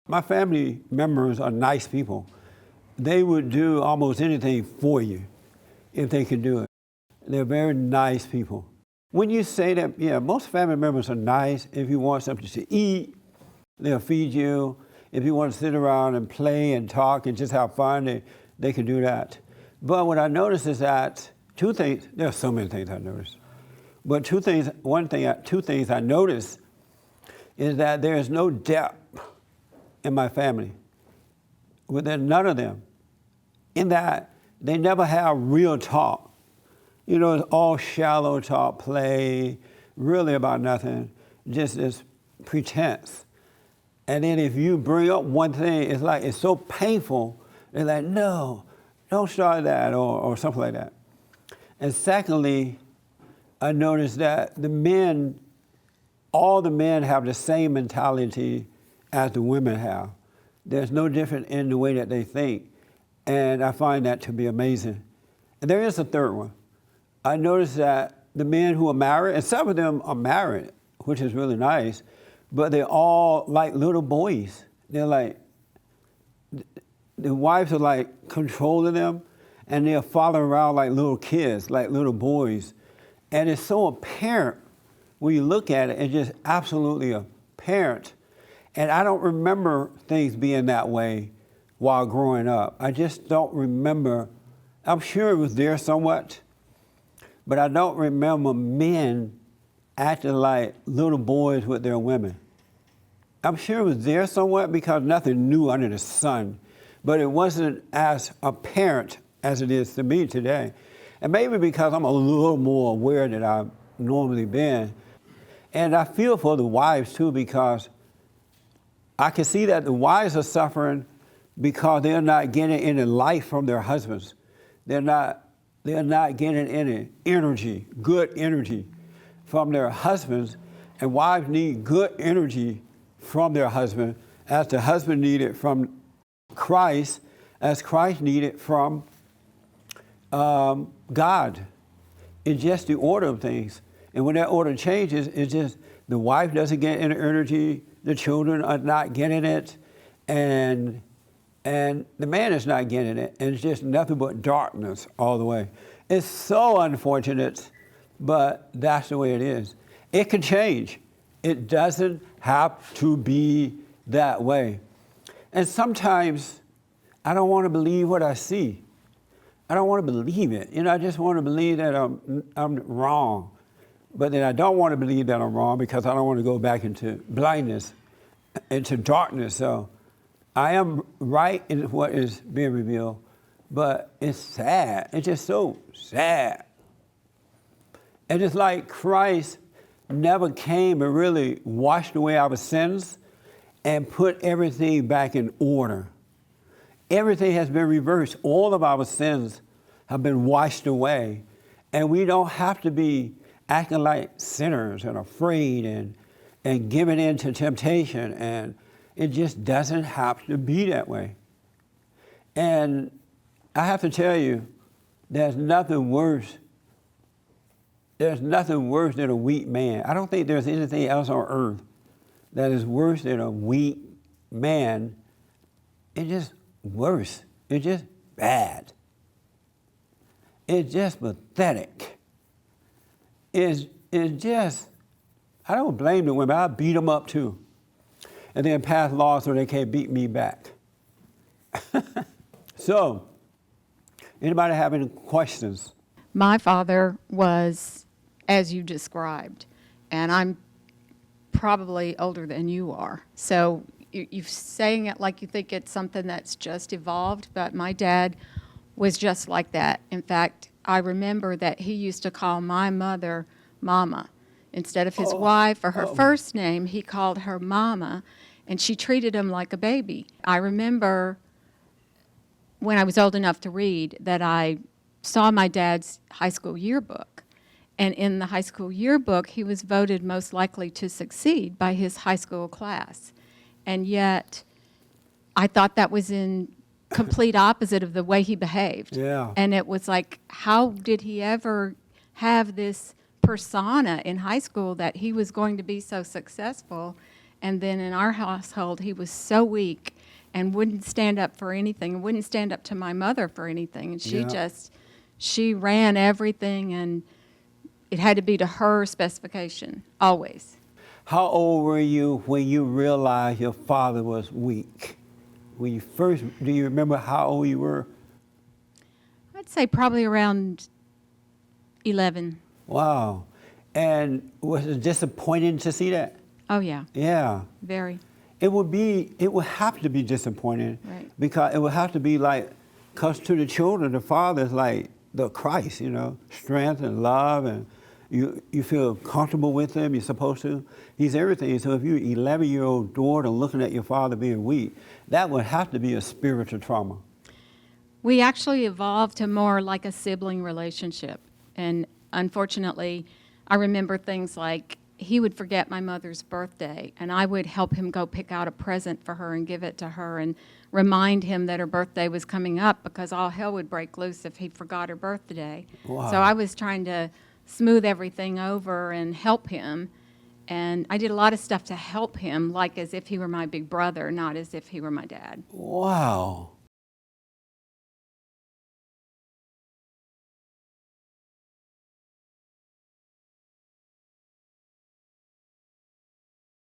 My family members are nice people. They would do almost anything for you if they could do it. They're very nice people. When you say that, yeah, most family members are nice. If you want something to eat, they'll feed you. If you want to sit around and play and talk and just have fun, they can do that. But what I noticed is that two things, there are so many things I noticed, but two things I noticed is that there is no depth in my family. Within none of them. In that they never have real talk. You know, it's all shallow talk, play, really about nothing, just this pretense. And then if you bring up one thing, it's like, it's so painful, they're like, no, don't start that, or something like that. And secondly, I noticed that all the men have the same mentality as the women have. There's no difference in the way that they think. And I find that to be amazing. And there is a third one. I noticed that the men who are married, and some of them are married, which is really nice, but they're all like little boys. They're like, the wives are like controlling them, and they're following around like little kids, like little boys. And it's so apparent when you look at it, it's just absolutely apparent. And I don't remember things being that way while growing up. I just don't remember. I'm sure it was there somewhat, but I don't remember men acting like little boys with their women. I'm sure it was there somewhat because nothing new under the sun, but it wasn't as apparent as it is to me today. And maybe because I'm a little more aware than I've normally been. And I feel for the wives too, because I can see that the wives are suffering because they're not getting any life from their husbands. They're not getting any energy, good energy from their husbands. And wives need good energy from their husband, as the husband needed from Christ, as Christ needed from God. It's just the order of things. And when that order changes, it's just the wife doesn't get any energy, the children are not getting it, and the man is not getting it, and it's just nothing but darkness all the way. It's so unfortunate, but that's the way it is. It can change. It doesn't have to be that way. And sometimes I don't want to believe what I see. I don't want to believe it. You know, I just want to believe that I'm wrong. But then I don't want to believe that I'm wrong because I don't want to go back into blindness, into darkness. So I am right in what is being revealed, but it's sad. It's just so sad. And it's like Christ never came and really washed away our sins and put everything back in order. Everything has been reversed. All of our sins have been washed away. And we don't have to be acting like sinners and afraid and giving in to temptation. And it just doesn't have to be that way. And I have to tell you, there's nothing worse than a weak man. I don't think there's anything else on earth that is worse than a weak man. It's just worse. It's just bad. It's just pathetic. It's just, I don't blame the women. I beat them up too. And then pass laws so they can't beat me back. So, anybody have any questions? My father was, as you described, and I'm probably older than you are. So you're saying it like you think it's something that's just evolved, but my dad was just like that. In fact, I remember that he used to call my mother Mama. Instead of his wife or her first name, he called her Mama, and she treated him like a baby. I remember when I was old enough to read that I saw my dad's high school yearbook. And in the high school yearbook, he was voted most likely to succeed by his high school class. And yet, I thought that was in complete opposite of the way he behaved. Yeah. And it was like, how did he ever have this persona in high school that he was going to be so successful? And then in our household, he was so weak and wouldn't stand up for anything, and wouldn't stand up to my mother for anything. And Yeah. she ran everything, and it had to be to her specification, always. How old were you when you realized your father was weak? When you first, do you remember how old you were? I'd say probably around 11. Wow. And was it disappointing to see that? Oh, yeah, Yeah. very. It would have to be disappointing. Right. Because it would have to be like, because to the children, the father is like the Christ, you know, strength and love, and you feel comfortable with him, you're supposed to. He's everything. So if you're 11-year-old daughter looking at your father being weak, that would have to be a spiritual trauma. We actually evolved to more like a sibling relationship. And unfortunately, I remember things like he would forget my mother's birthday, and I would help him go pick out a present for her and give it to her and remind him that her birthday was coming up, because all hell would break loose if he forgot her birthday. Wow. So I was trying to smooth everything over and help him. And I did a lot of stuff to help him, like as if he were my big brother, not as if he were my dad. Wow.